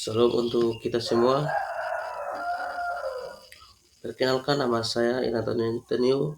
Salam untuk kita semua. Perkenalkan, nama saya Inatan Teniu.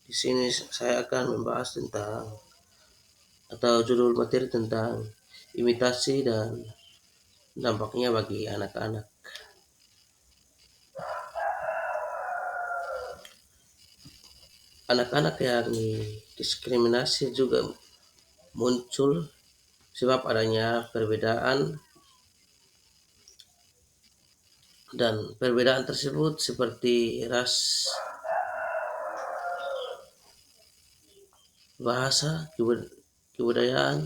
Di sini saya akan membahas tentang atau judul materi tentang imitasi dan dampaknya bagi anak-anak. Anak-anak yang diskriminasi juga muncul sebab adanya perbedaan, dan perbedaan tersebut seperti ras, bahasa, kebudayaan,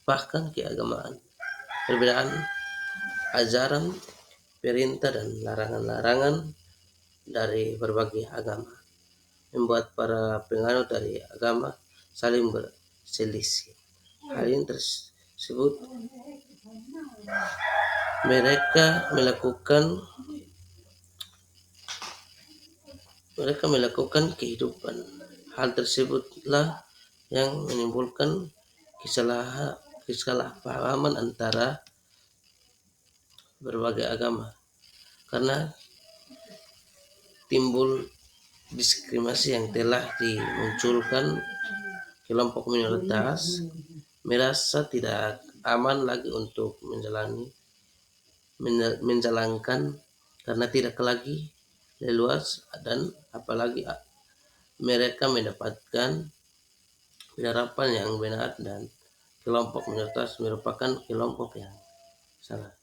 bahkan keagamaan. Perbedaan ajaran, perintah, dan larangan-larangan dari berbagai agama membuat para penganut dari agama saling berselisih. Hal ini tersebut mereka melakukan kehidupan. Hal tersebutlah yang menimbulkan kesalahpahaman antara berbagai agama, karena timbul diskriminasi yang telah dimunculkan. Kelompok minoritas merasa tidak aman lagi untuk menjalankan karena tidak lagi leluas, dan apalagi mereka mendapatkan penerapan yang benar, dan kelompok minoritas merupakan kelompok yang salah.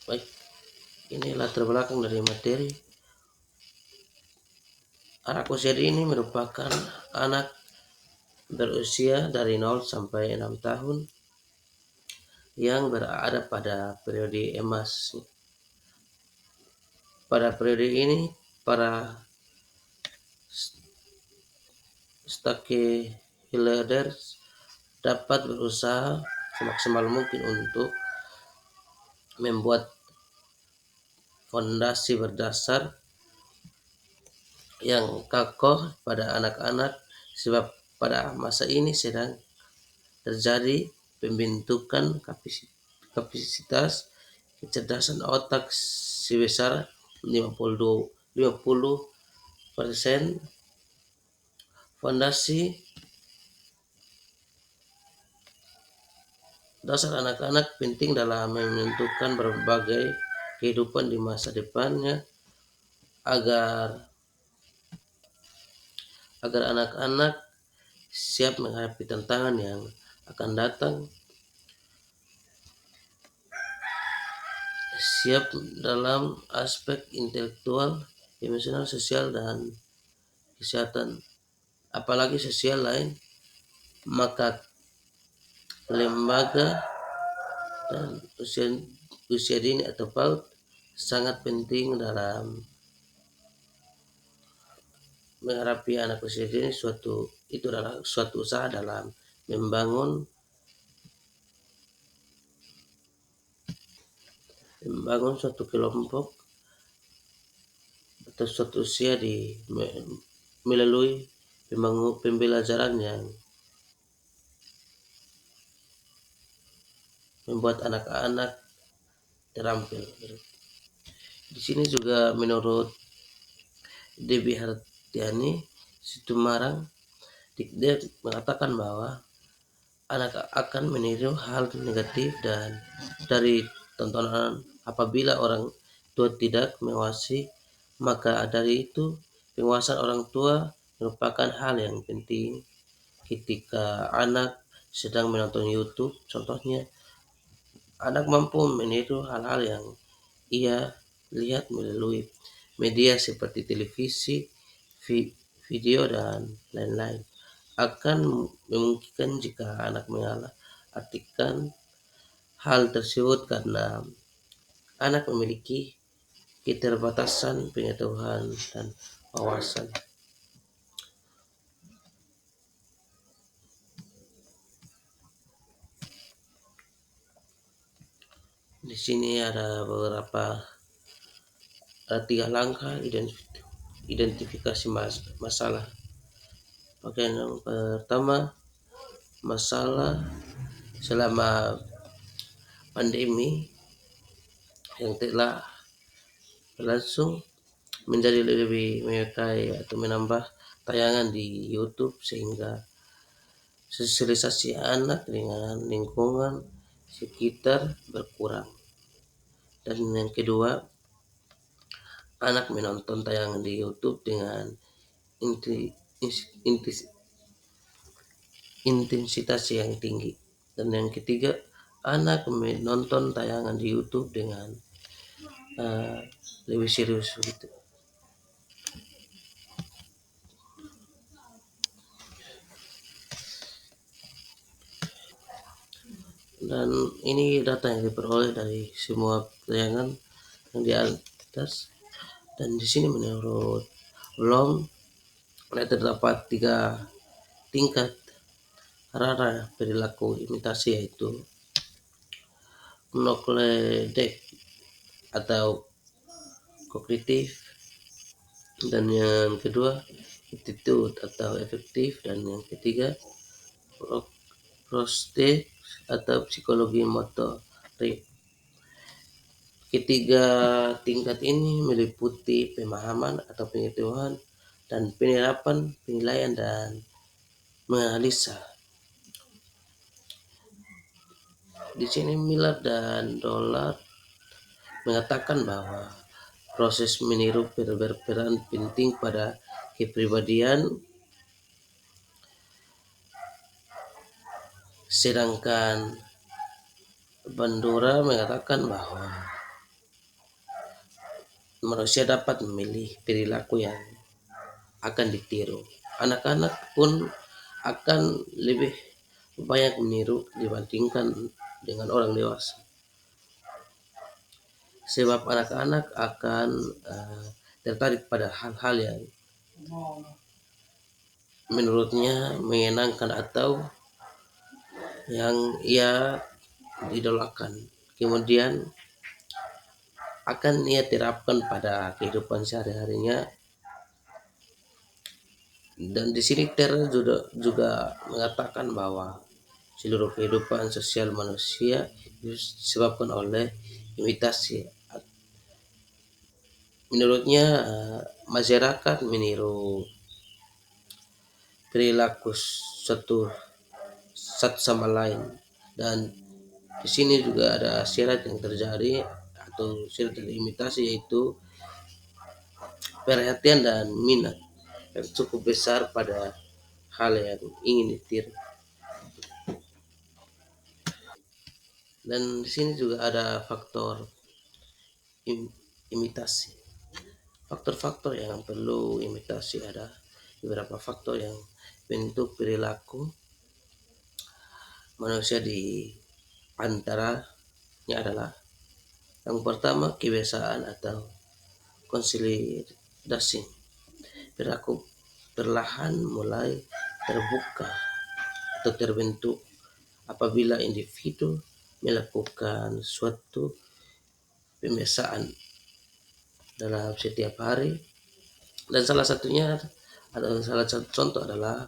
Baik, ini latar belakang dari materi. Anak usia dini merupakan anak berusia dari 0 sampai 6 tahun yang berada pada periode emas. Pada periode ini, para stakeholders dapat berusaha semaksimal mungkin untuk membuat fondasi berdasar yang kokoh pada anak-anak, sebab pada masa ini sedang terjadi pembentukan kapasitas kecerdasan otak sebesar 50%. Fondasi dasar anak-anak penting dalam menentukan berbagai kehidupan di masa depannya, agar anak-anak siap menghadapi tantangan yang akan datang, siap dalam aspek intelektual, emosional, sosial, dan kesehatan, apalagi sosial lain. Maka lembaga dan usia dini atau PAUD sangat penting dalam menghadapi anak usia dini. Itu adalah suatu usaha dalam membangun suatu kelompok atau suatu usia melalui pembelajaran yang membuat anak-anak terampil. Di sini juga menurut Debbie Hartiani Situmarang, dia mengatakan bahwa anak akan meniru hal negatif dan dari tontonan apabila orang tua tidak mengawasi. Maka dari itu, pengawasan orang tua merupakan hal yang penting. Ketika anak sedang menonton YouTube, contohnya, anak mampu meniru hal-hal yang ia lihat melalui media seperti televisi, video, dan lain-lain. Akan memungkinkan jika anak mengalah artikan hal tersebut karena anak memiliki keterbatasan pengetahuan dan wawasan. Di sini ada beberapa 3 langkah identifikasi masalah. Bagian yang pertama, masalah selama pandemi yang telah berlangsung menjadi lebih menyukai atau menambah tayangan di YouTube sehingga sosialisasi anak dengan lingkungan sekitar berkurang. Dan yang kedua, anak menonton tayangan di YouTube dengan inti- inti- intensitas yang tinggi. Dan yang ketiga, anak menonton tayangan di YouTube dengan uh, lebih serius gitu. Dan ini data yang diperoleh dari semua tayangan yang di atas. Dan di sini menurut Blom terdapat tiga tingkat rara perilaku imitasi, yaitu nokledek atau kognitif, dan yang kedua attitude atau efektif, dan yang ketiga prostek atau psikologi motorik. Ketiga tingkat ini meliputi pemahaman atau pengetahuan dan penerapan, penilaian, dan menganalisa. Di sini Miller dan Dollard mengatakan bahwa proses meniru berperan penting pada kepribadian, sedangkan Bandura mengatakan bahwa manusia dapat memilih perilaku yang akan ditiru. Anak-anak pun akan lebih banyak meniru dibandingkan dengan orang dewasa. Sebab anak-anak akan tertarik pada hal-hal yang menurutnya menyenangkan atau yang ia idolakan. Kemudian akan ia terapkan pada kehidupan sehari-harinya. Dan di sini Ter juga mengatakan bahwa seluruh kehidupan sosial manusia disebabkan oleh imitasi. Menurutnya masyarakat meniru perilaku satu sama lain, dan di sini juga ada syarat yang terjadi atau syarat dari imitasi, yaitu perhatian dan minat yang cukup besar pada hal yang ingin ditiru. Dan di sini juga ada faktor imitasi. Faktor-faktor yang perlu imitasi ada beberapa faktor yang bentuk perilaku manusia di antaranya adalah yang pertama kebiasaan atau konsolidasi. Perilaku perlahan mulai terbuka atau terbentuk apabila individu melakukan suatu pembiasaan dalam setiap hari, dan salah satu contoh adalah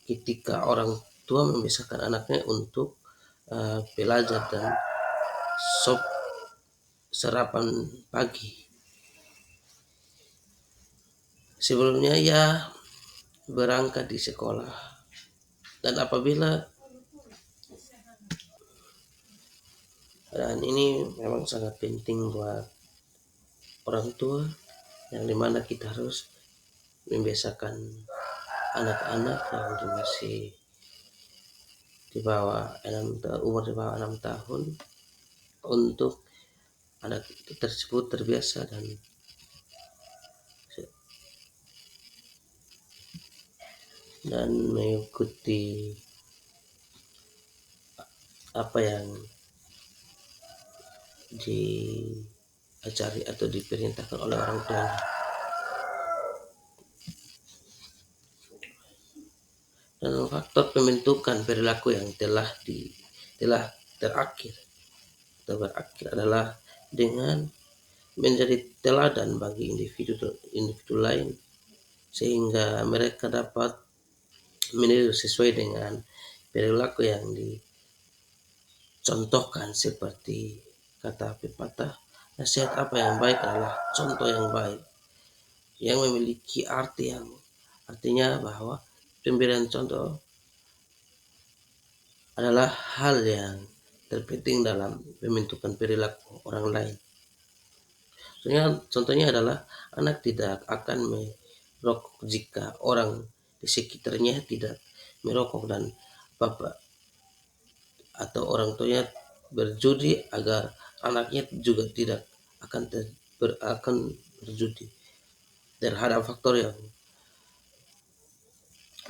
ketika orang tua membiasakan anaknya untuk belajar dan sop sarapan pagi. Sebelumnya ia berangkat di sekolah, dan ini memang sangat penting buat orang tua, yang dimana kita harus membiasakan anak-anak yang masih di bawah umur di bawah 6 tahun untuk anak tersebut terbiasa dan mengikuti apa yang diajari atau diperintahkan oleh orang tua. Dan faktor pembentukan perilaku yang telah terakhir atau berakhir adalah dengan menjadi teladan bagi individu lain, sehingga mereka dapat meniru sesuai dengan perilaku yang dicontohkan, seperti kata pepatah, nasihat apa yang baik adalah contoh yang baik, yang memiliki arti yang artinya bahwa pemberian contoh adalah hal yang terpenting dalam pembentukan perilaku orang lain. Contohnya adalah anak tidak akan merokok jika orang di sekitarnya tidak merokok, dan bapak atau orang tuanya berjudi agar anaknya juga tidak akan berjudi. Terhadap faktor yang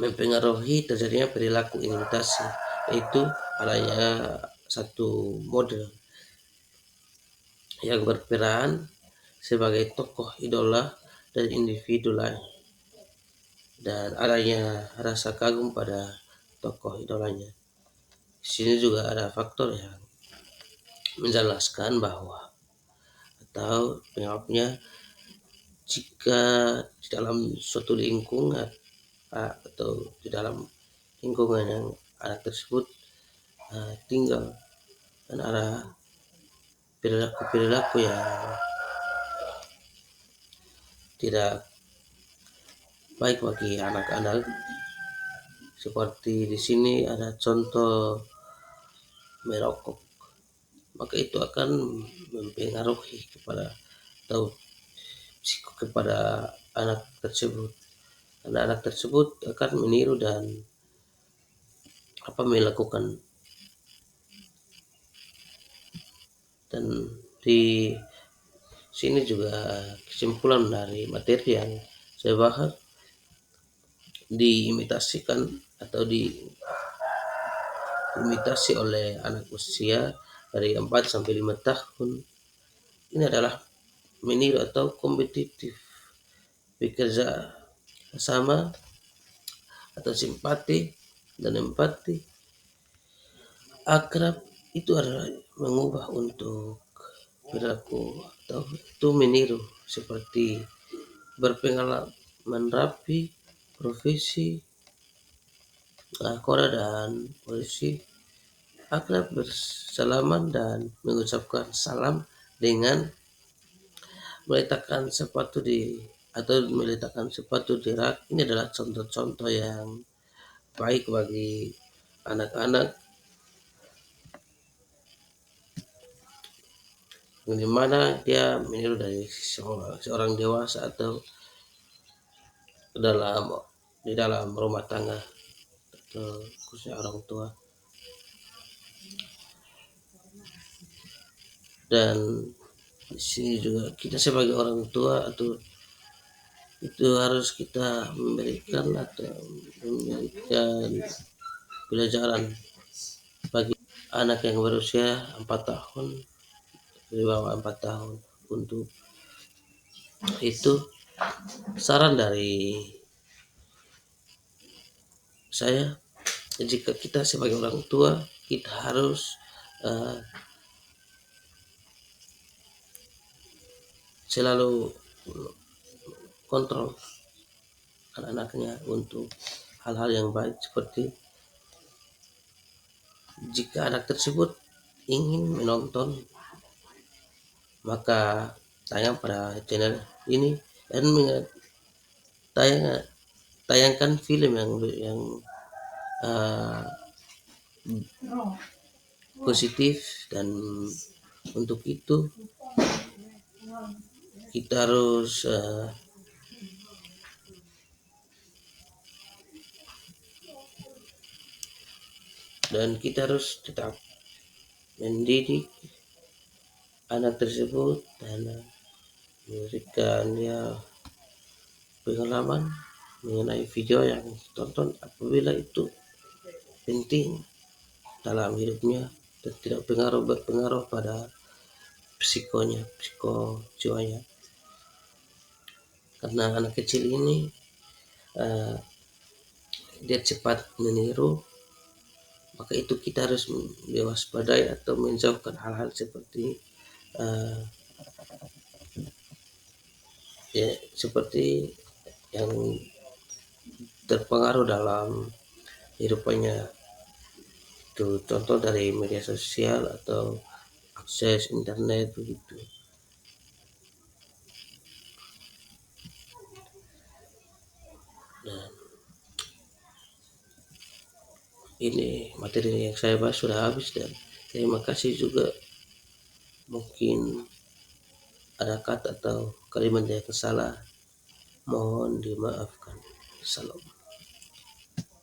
mempengaruhi terjadinya perilaku imitasi, yaitu adanya satu model yang berperan sebagai tokoh idola dan individu lain, dan adanya rasa kagum pada tokoh idolanya. Di sini juga ada faktor yang menjelaskan bahwa atau penyebabnya, jika di dalam suatu lingkungan atau di dalam lingkungan yang anak tersebut tinggal, dan ada perilaku-perilaku yang tidak baik bagi anak-anak, seperti di sini ada contoh merokok, maka itu akan mempengaruhi kepada atau kepada anak tersebut, karena anak tersebut akan meniru dan melakukan. Dan di sini juga kesimpulan dari materi yang saya bahas, diimitasikan atau diimitasi oleh anak usia dari 4 sampai 5 tahun ini adalah meniru atau kompetitif, bekerja sama atau simpati dan empati, akrab, itu adalah mengubah untuk perilaku atau itu meniru, seperti berpengalaman rapi, profesi, Korea dan polisi, akrab, bersalaman dan mengucapkan salam dengan meletakkan sepatu di rak. Ini adalah contoh-contoh yang baik bagi anak-anak, bagaimana dia meniru dari seorang dewasa atau di dalam rumah tangga atau khususnya orang tua. Dan di sini juga kita sebagai orang tua atau itu harus kita memberikan pelajaran bagi anak yang berusia 4 tahun, di bawah 4 tahun. Untuk itu, saran dari saya, jika kita sebagai orang tua, kita harus selalu kontrol anak-anaknya untuk hal-hal yang baik, seperti jika anak tersebut ingin menonton, maka tayang pada channel ini dan tayangkan film yang positif. Dan untuk itu kita harus tetap mendidik anak tersebut dan memberikan pengalaman mengenai video yang tonton apabila itu penting dalam hidupnya dan tidak berpengaruh pada jiwanya, karena anak kecil ini dia cepat meniru, maka itu kita harus mewaspadai atau menjauhkan hal-hal seperti seperti yang terpengaruh dalam kehidupannya. Itu contoh dari media sosial atau akses internet begitu. Dan ini materi yang saya bahas sudah habis, dan terima kasih juga. Mungkin ada kata atau kalimat yang salah, mohon dimaafkan. Salam.